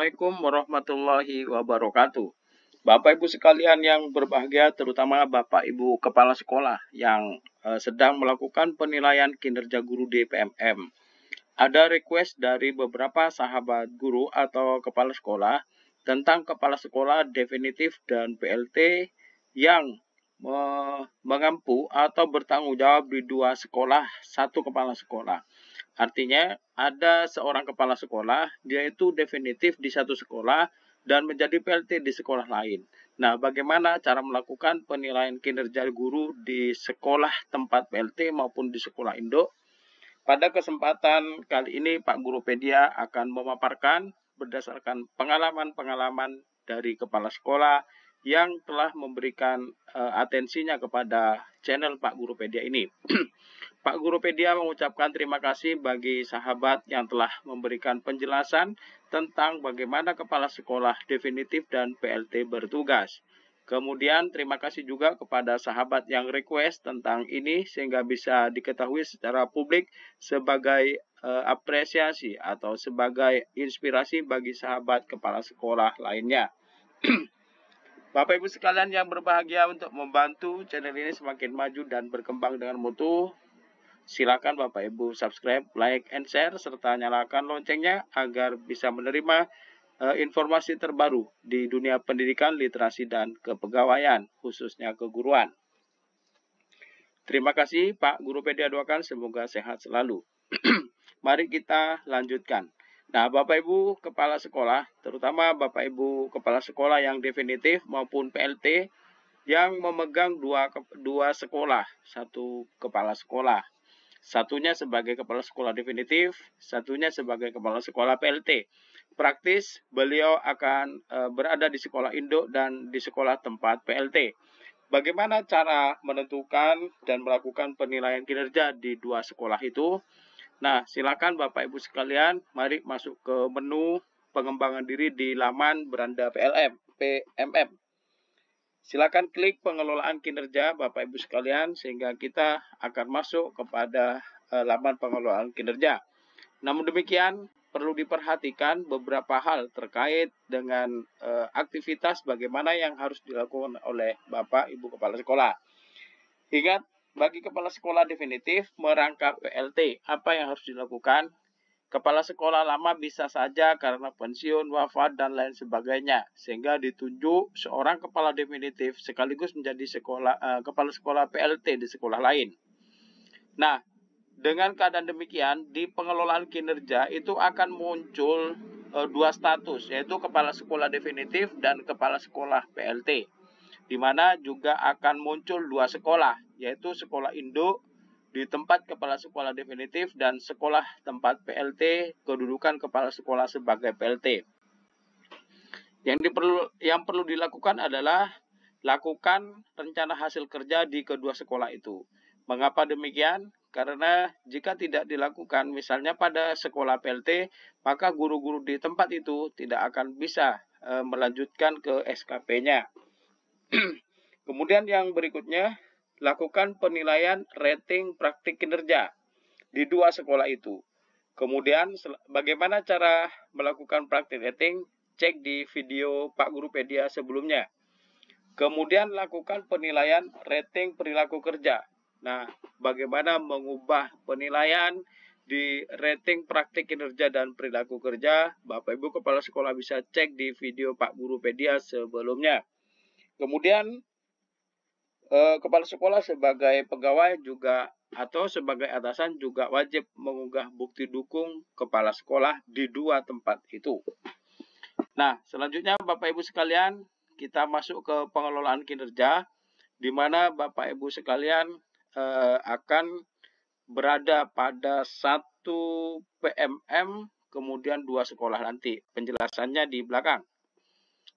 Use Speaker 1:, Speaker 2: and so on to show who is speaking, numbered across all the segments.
Speaker 1: Assalamualaikum warahmatullahi wabarakatuh. Bapak Ibu sekalian yang berbahagia, terutama Bapak Ibu Kepala Sekolah yang sedang melakukan penilaian kinerja guru di PMM. Ada request dari beberapa sahabat guru atau kepala sekolah tentang kepala sekolah definitif dan PLT yang mengampu atau bertanggung jawab di dua sekolah, satu kepala sekolah. Artinya ada seorang kepala sekolah, dia itu definitif di satu sekolah dan menjadi PLT di sekolah lain. Nah, bagaimana cara melakukan penilaian kinerja guru di sekolah tempat PLT maupun di sekolah induk? Pada kesempatan kali ini Pak Gurupedia akan memaparkan berdasarkan pengalaman-pengalaman dari kepala sekolah yang telah memberikan atensinya kepada channel Pak Gurupedia ini. Pak Gurupedia mengucapkan terima kasih bagi sahabat yang telah memberikan penjelasan tentang bagaimana kepala sekolah definitif dan PLT bertugas. Kemudian terima kasih juga kepada sahabat yang request tentang ini sehingga bisa diketahui secara publik sebagai apresiasi atau sebagai inspirasi bagi sahabat kepala sekolah lainnya. Bapak Ibu sekalian yang berbahagia, untuk membantu channel ini semakin maju dan berkembang dengan mutu, silakan Bapak Ibu subscribe, like, and share, serta nyalakan loncengnya agar bisa menerima informasi terbaru di dunia pendidikan, literasi, dan kepegawaian, khususnya keguruan. Terima kasih Pak Gurupedia, doakan semoga sehat selalu. Mari kita lanjutkan. Nah, Bapak Ibu Kepala Sekolah, terutama Bapak Ibu Kepala Sekolah yang definitif maupun PLT yang memegang dua sekolah, satu kepala sekolah. Satunya sebagai kepala sekolah definitif, satunya sebagai kepala sekolah PLT. Praktis, beliau akan berada di sekolah induk dan di sekolah tempat PLT. Bagaimana cara menentukan dan melakukan penilaian kinerja di dua sekolah itu? Nah, silakan Bapak Ibu sekalian, mari masuk ke menu pengembangan diri di laman beranda PMM. Silakan klik pengelolaan kinerja Bapak Ibu sekalian sehingga kita akan masuk kepada laman pengelolaan kinerja. Namun demikian, perlu diperhatikan beberapa hal terkait dengan aktivitas bagaimana yang harus dilakukan oleh Bapak Ibu Kepala Sekolah. Ingat, bagi kepala sekolah definitif merangkap PLT, apa yang harus dilakukan? Kepala sekolah lama bisa saja karena pensiun, wafat, dan lain sebagainya, sehingga ditunjuk seorang kepala definitif sekaligus menjadi kepala sekolah PLT di sekolah lain. Nah, dengan keadaan demikian, di pengelolaan kinerja itu akan muncul dua status, yaitu kepala sekolah definitif dan kepala sekolah PLT, di mana juga akan muncul dua sekolah, yaitu sekolah induk di tempat kepala sekolah definitif dan sekolah tempat PLT, kedudukan kepala sekolah sebagai PLT. Yang perlu dilakukan adalah lakukan rencana hasil kerja di kedua sekolah itu. Mengapa demikian? Karena jika tidak dilakukan, misalnya pada sekolah PLT, maka guru-guru di tempat itu tidak akan bisa melanjutkan ke SKP-nya. Kemudian yang berikutnya, lakukan penilaian rating praktik kinerja di dua sekolah itu. Kemudian bagaimana cara melakukan praktik rating? Cek di video Pak Gurupedia sebelumnya. Kemudian lakukan penilaian rating perilaku kerja. Nah, bagaimana mengubah penilaian di rating praktik kinerja dan perilaku kerja? Bapak Ibu Kepala Sekolah bisa cek di video Pak Gurupedia sebelumnya. Kemudian kepala sekolah sebagai pegawai juga atau sebagai atasan juga wajib mengunggah bukti dukung kepala sekolah di dua tempat itu. Nah, selanjutnya Bapak Ibu sekalian, kita masuk ke pengelolaan kinerja, di mana Bapak Ibu sekalian akan berada pada satu PMM, kemudian dua sekolah nanti. Penjelasannya di belakang.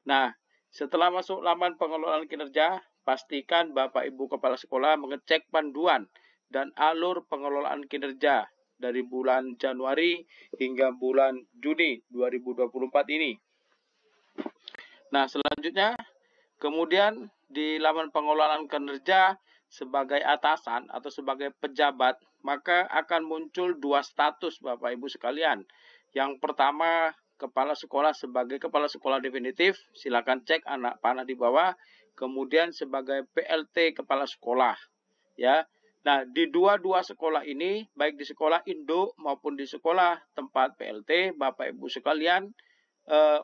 Speaker 1: Nah, setelah masuk laman pengelolaan kinerja, pastikan Bapak Ibu Kepala Sekolah mengecek panduan dan alur pengelolaan kinerja dari bulan Januari hingga bulan Juni 2024 ini. Nah, selanjutnya, kemudian di laman pengelolaan kinerja sebagai atasan atau sebagai pejabat, maka akan muncul dua status Bapak Ibu sekalian. Yang pertama, kepala sekolah sebagai kepala sekolah definitif, silakan cek anak panah di bawah. Kemudian sebagai PLT kepala sekolah, ya. Nah, di dua sekolah ini, baik di sekolah induk maupun di sekolah tempat PLT, Bapak Ibu sekalian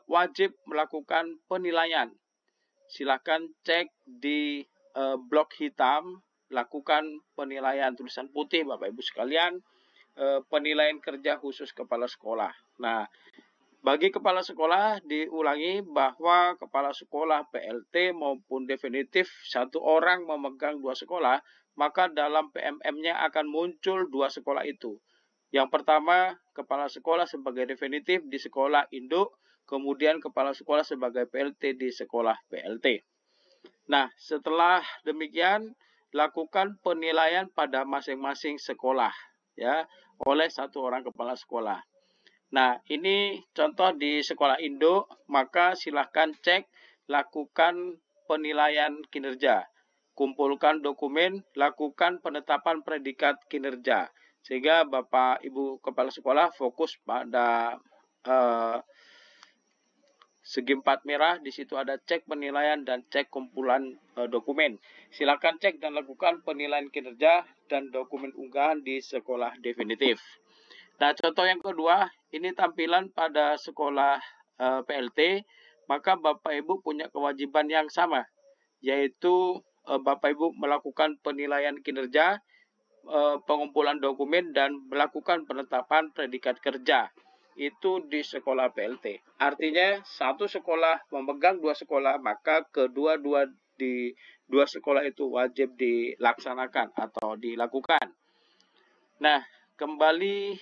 Speaker 1: wajib melakukan penilaian. Silakan cek di blok hitam, lakukan penilaian tulisan putih Bapak Ibu sekalian, penilaian kerja khusus kepala sekolah. Nah, bagi kepala sekolah diulangi bahwa kepala sekolah PLT maupun definitif satu orang memegang dua sekolah, maka dalam PMM-nya akan muncul dua sekolah itu. Yang pertama, kepala sekolah sebagai definitif di sekolah induk, kemudian kepala sekolah sebagai PLT di sekolah PLT. Nah, setelah demikian, lakukan penilaian pada masing-masing sekolah, ya, oleh satu orang kepala sekolah. Nah, ini contoh di sekolah induk, maka silahkan cek, lakukan penilaian kinerja, kumpulkan dokumen, lakukan penetapan predikat kinerja, sehingga Bapak Ibu Kepala Sekolah fokus pada segi 4 merah. Di situ ada cek penilaian dan cek kumpulan dokumen. Silakan cek dan lakukan penilaian kinerja dan dokumen unggahan di sekolah definitif. Nah, contoh yang kedua, ini tampilan pada sekolah PLT, maka Bapak Ibu punya kewajiban yang sama, yaitu Bapak Ibu melakukan penilaian kinerja, pengumpulan dokumen, dan melakukan penetapan predikat kerja. Itu di sekolah PLT. Artinya satu sekolah memegang dua sekolah, maka kedua-dua di dua sekolah itu wajib dilaksanakan atau dilakukan. Nah, kembali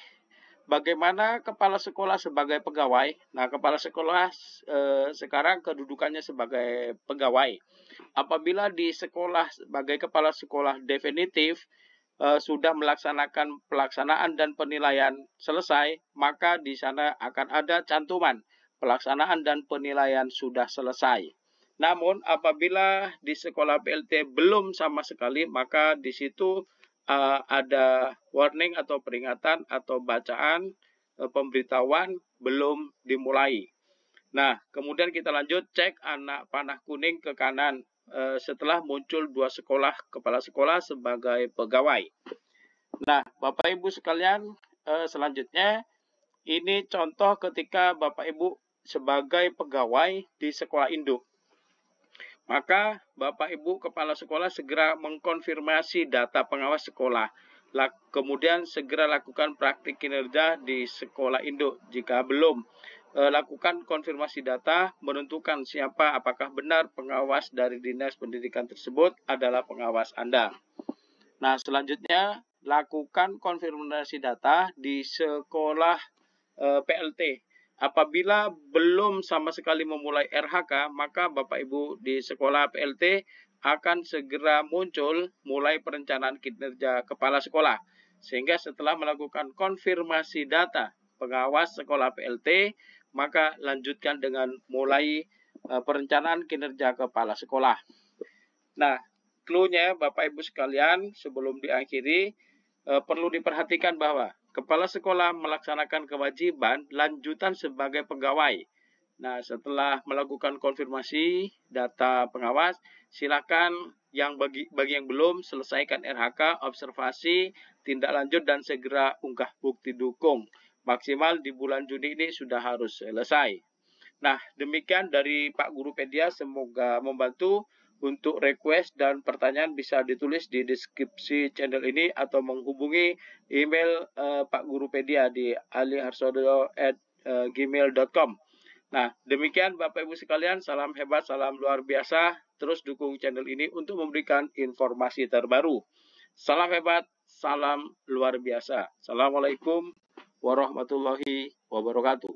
Speaker 1: bagaimana kepala sekolah sebagai pegawai. Nah, kepala sekolah sekarang kedudukannya sebagai pegawai. Apabila di sekolah sebagai kepala sekolah definitif, sudah melaksanakan pelaksanaan dan penilaian selesai, maka di sana akan ada cantuman pelaksanaan dan penilaian sudah selesai. Namun apabila di sekolah PLT belum sama sekali, maka di situ ada warning atau peringatan atau bacaan pemberitahuan belum dimulai. Nah, kemudian kita lanjut cek anak panah kuning ke kanan setelah muncul dua sekolah kepala sekolah sebagai pegawai. Nah, Bapak Ibu sekalian, selanjutnya ini contoh ketika Bapak Ibu sebagai pegawai di sekolah induk. Maka Bapak Ibu kepala sekolah segera mengkonfirmasi data pengawas sekolah. Kemudian segera lakukan praktik kinerja di sekolah induk. Jika belum, lakukan konfirmasi data, menentukan siapa, apakah benar pengawas dari Dinas Pendidikan tersebut adalah pengawas Anda. Nah, selanjutnya lakukan konfirmasi data di sekolah PLT. Apabila belum sama sekali memulai RHK, maka Bapak Ibu di sekolah PLT akan segera muncul mulai perencanaan kinerja kepala sekolah. Sehingga setelah melakukan konfirmasi data pengawas sekolah PLT, maka lanjutkan dengan mulai perencanaan kinerja kepala sekolah. Nah, clue-nya Bapak Ibu sekalian sebelum diakhiri perlu diperhatikan bahwa kepala sekolah melaksanakan kewajiban lanjutan sebagai pegawai. Nah, setelah melakukan konfirmasi data pengawas, silakan bagi yang belum selesaikan RHK, observasi, tindak lanjut, dan segera unggah bukti dukung. Maksimal di bulan Juni ini sudah harus selesai. Nah, demikian dari Pak Guru Pedia, semoga membantu. Untuk request dan pertanyaan bisa ditulis di deskripsi channel ini atau menghubungi email Pak Guru Pedia di aliharsodo@gmail.com. Nah, demikian Bapak Ibu sekalian, salam hebat, salam luar biasa. Terus dukung channel ini untuk memberikan informasi terbaru. Salam hebat, salam luar biasa. Assalamualaikum warahmatullahi wabarakatuh.